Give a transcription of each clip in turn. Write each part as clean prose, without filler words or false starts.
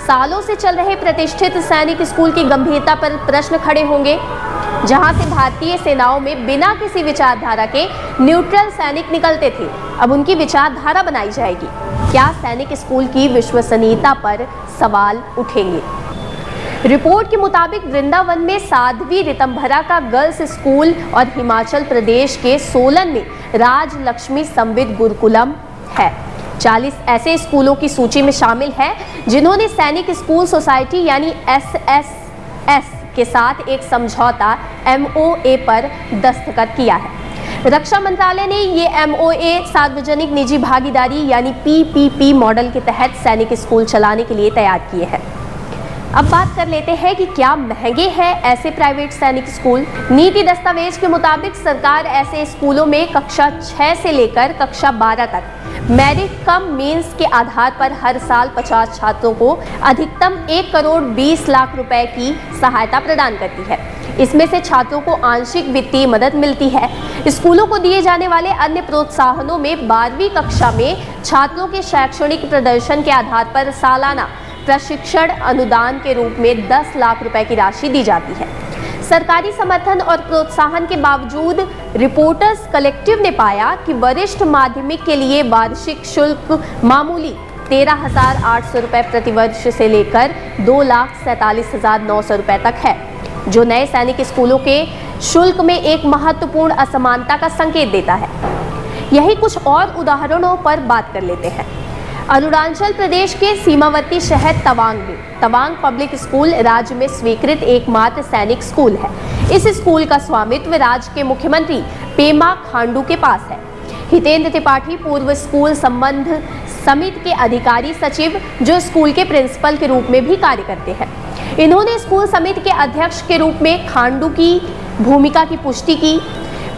सालों से चल रहे प्रतिष्ठित सैनिक स्कूल की गंभीरता पर प्रश्न खड़े होंगे। जहां से भारतीय सेनाओं में बिना किसी विचारधारा के न्यूट्रल सैनिक निकलते थे, अब उनकी विचारधारा बनाई जाएगी। क्या सैनिक स्कूल की विश्वसनीयता पर सवाल उठेंगे? रिपोर्ट के मुताबिक वृंदावन में साध्वी ऋतंभरा का गर्ल्स स्कूल और हिमाचल प्रदेश के सोलन में राजलक्ष्मी संविद गुरुकुलम है। 40 ऐसे स्कूलों की सूची में शामिल है जिन्होंने सैनिक स्कूल सोसाइटी यानी SSS के साथ एक समझौता MOA पर दस्तखत किया है। रक्षा मंत्रालय ने ये MOA सार्वजनिक निजी भागीदारी यानी PPP मॉडल के तहत सैनिक स्कूल चलाने के लिए तैयार किए हैं। अब बात कर लेते हैं कि क्या महंगे हैं ऐसे प्राइवेट सैनिक स्कूल। नीति दस्तावेज के मुताबिक सरकार ऐसे स्कूलों में कक्षा 6 से लेकर कक्षा 12 तक मेरिट कम मीन्स के आधार पर हर साल 50 छात्रों को अधिकतम 1 करोड़ 20 लाख रुपए की सहायता प्रदान करती है। इसमें से छात्रों को आंशिक वित्तीय मदद मिलती है। स्कूलों को दिए जाने वाले अन्य प्रोत्साहनों में 12वीं कक्षा में छात्रों के शैक्षणिक प्रदर्शन के आधार पर सालाना प्रशिक्षण अनुदान के रूप में 10 लाख रुपए की राशि दी जाती है। सरकारी समर्थन और प्रोत्साहन के बावजूद रिपोर्टर्स कलेक्टिव ने पाया कि वरिष्ठ माध्यमिक के लिए वार्षिक शुल्क मामूली 13,800 रुपए प्रतिवर्ष से लेकर 2,47,900 रुपए तक है, जो नए सैनिक स्कूलों के शुल्क में एक महत्वपूर्ण असमानता का संकेत देता है। यही कुछ और उदाहरणों पर बात कर लेते हैं। अरुणाचल प्रदेश के सीमावर्ती शहर तवांग में तवांग पब्लिक स्कूल राज्य में स्वीकृत एकमात्र सैनिक स्कूल है। इस स्कूल का स्वामित्व राज्य के मुख्यमंत्री पेमा खांडू के पास है। हितेंद्र त्रिपाठी पूर्व स्कूल संबंध समिति के अधिकारी सचिव, जो स्कूल के प्रिंसिपल के रूप में भी कार्य करते हैं, इन्होंने स्कूल समिति के अध्यक्ष के रूप में खांडू की भूमिका की पुष्टि की।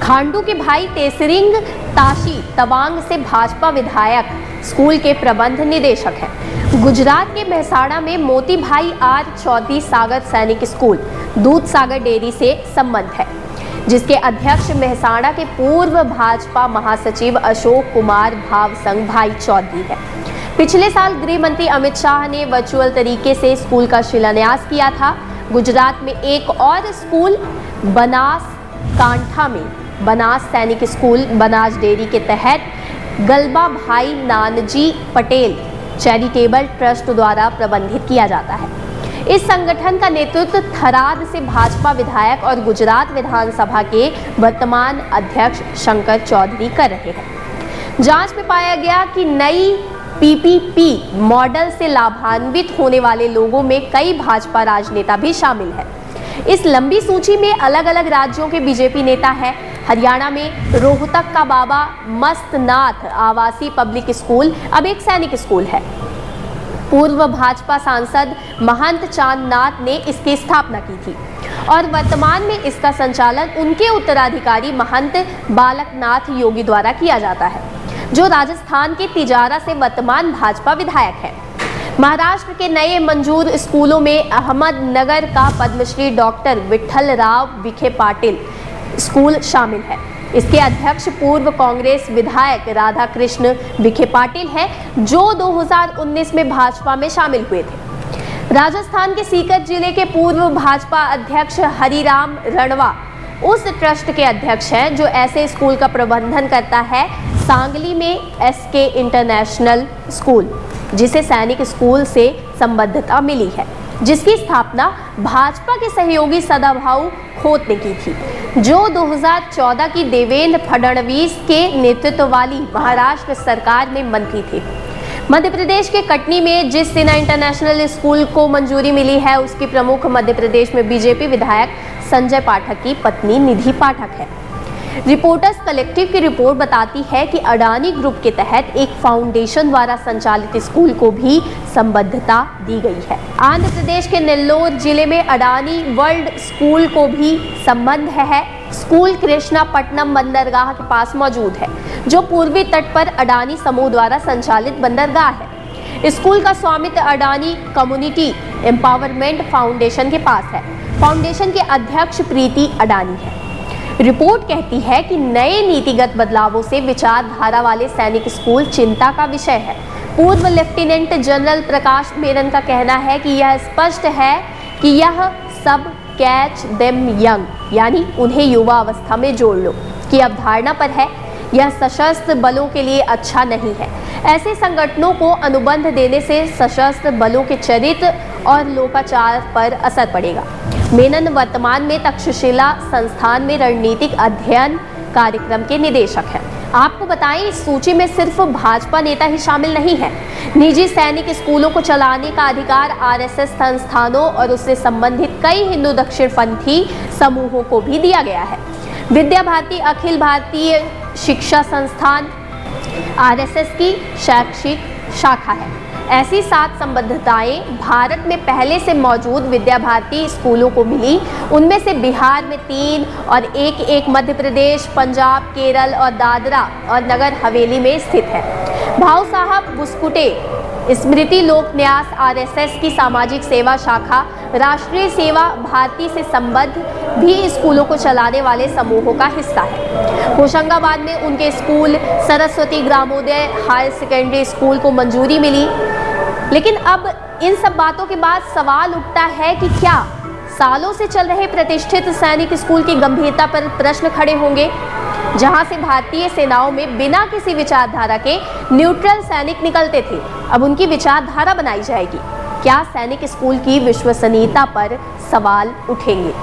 खांडू के भाई तेसरिंग ताशी तवांग से भाजपा विधायक स्कूल के प्रबंध निदेशक हैं। गुजरात के मेहसाणा में मोती भाई आर चौधरी सागर सैनिक स्कूल दूध सागर डेयरी से संबंध है, जिसके अध्यक्ष मेहसाणा के पूर्व भाजपा महासचिव अशोक कुमार भावसंग भाई चौधरी है। पिछले साल गृह मंत्री अमित शाह ने वर्चुअल तरीके से स्कूल का शिलान्यास किया था। गुजरात में एक और स्कूल बनास कांठा में बनास सैनिक स्कूल बनास डेयरी के तहत गलबा भाई नानजी पटेल चैरिटेबल ट्रस्ट द्वारा प्रबंधित किया जाता है। इस संगठन का नेतृत्व थराद से भाजपा विधायक और गुजरात विधानसभा के वर्तमान अध्यक्ष शंकर चौधरी कर रहे हैं। जांच में पाया गया कि नई PPP मॉडल से लाभान्वित होने वाले लोगों में कई भाजपा राजनेता भी शामिल हैं। इस लंबी सूची में अलग अलग राज्यों के बीजेपी नेता हैं। हरियाणा में रोहतक का बाबा मस्तनाथ आवासीय पब्लिक स्कूल अब एक सैनिक स्कूल है। पूर्व भाजपा सांसद महंत चांदनाथ ने इसकी स्थापना की थी और वर्तमान में इसका संचालन उनके उत्तराधिकारी महंत बालकनाथ योगी द्वारा किया जाता है, जो राजस्थान के तिजारा से वर्तमान भाजपा विधायक हैं। महाराष्ट्र के नए मंजूर स्कूलों में अहमदनगर का पद्मश्री डॉक्टर विठल राव विखे पाटिल स्कूल शामिल है। इसके अध्यक्ष पूर्व कांग्रेस विधायक राधा कृष्ण विखे पाटिल हैं, जो 2019 में भाजपा में शामिल हुए थे। राजस्थान के सीकर जिले के पूर्व भाजपा अध्यक्ष हरिराम रणवा उस ट्रस्ट के अध्यक्ष हैं जो ऐसे स्कूल का प्रबंधन करता है। सांगली में SK इंटरनेशनल स्कूल, जिसे सैनिक स्कूल से संबद्धता मिली है, जिसकी स्थापना भाजपा के सहयोगी सदाभाऊ खोत ने की थी, जो 2014 की देवेंद्र फडणवीस के नेतृत्व वाली महाराष्ट्र सरकार में मंत्री थे। मध्य प्रदेश के कटनी में जिस सिन्हा इंटरनेशनल स्कूल को मंजूरी मिली है, उसकी प्रमुख मध्य प्रदेश में बीजेपी विधायक संजय पाठक की पत्नी निधि पाठक है। रिपोर्टर्स कलेक्टिव की रिपोर्ट बताती है कि अडानी ग्रुप के तहत एक फाउंडेशन द्वारा संचालित स्कूल को भी संबद्धता दी गई है। आंध्र प्रदेश के नेल्लोर जिले में अडानी वर्ल्ड स्कूल को भी संबंध है। स्कूल कृष्णापट्टनम बंदरगाह के पास मौजूद है, जो पूर्वी तट पर अडानी समूह द्वारा संचालित बंदरगाह है। स्कूल का स्वामित्व अडानी कम्युनिटी एम्पावरमेंट फाउंडेशन के पास है। फाउंडेशन के अध्यक्ष प्रीति अडानी है। रिपोर्ट कहती है कि नए नीतिगत बदलावों से विचारधारा वाले सैनिक स्कूल चिंता का विषय है। पूर्व लेफ्टिनेंट जनरल प्रकाश मेनन का कहना है कि यह स्पष्ट है कि यह सब कैच देम यंग, यानी उन्हें युवा अवस्था में जोड़ लो, की अवधारणा पर है। यह सशस्त्र बलों के लिए अच्छा नहीं है। ऐसे संगठनों को अनुबंध देने से सशस्त्र बलों के चरित्र और लोकाचार पर असर पड़ेगा। मेनन वर्तमान में तक्षशिला संस्थान में रणनीतिक अध्ययन कार्यक्रम के निदेशक हैं। आपको बताएं, इस सूची में सिर्फ भाजपा नेता ही शामिल नहीं है। निजी सैनिक स्कूलों को चलाने का अधिकार आरएसएस संस्थानों और उससे संबंधित कई हिंदू दक्षिणपंथी समूहों को भी दिया गया है। विद्या भारती अखिल भारतीय शिक्षा संस्थान आरएसएस की शैक्षिक शाखा है। ऐसी 7 संबद्धताएं भारत में पहले से मौजूद विद्या भारती स्कूलों को मिली। उनमें से बिहार में 3 और एक मध्य प्रदेश, पंजाब, केरल और दादरा और नगर हवेली में स्थित है। भाऊ साहब बुस्कुटे स्मृति लोक न्यास आरएसएस की सामाजिक सेवा शाखा राष्ट्रीय सेवा भारती से संबद्ध भी स्कूलों को चलाने वाले समूहों का हिस्सा है। होशंगाबाद में उनके स्कूल सरस्वती ग्रामोदय हायर सेकेंडरी स्कूल को मंजूरी मिली। लेकिन अब इन सब बातों के बाद सवाल उठता है कि क्या सालों से चल रहे प्रतिष्ठित सैनिक स्कूल की गंभीरता पर प्रश्न खड़े होंगे, जहां से भारतीय सेनाओं में बिना किसी विचारधारा के न्यूट्रल सैनिक निकलते थे, अब उनकी विचारधारा बनाई जाएगी। क्या सैनिक स्कूल की विश्वसनीयता पर सवाल उठेंगे?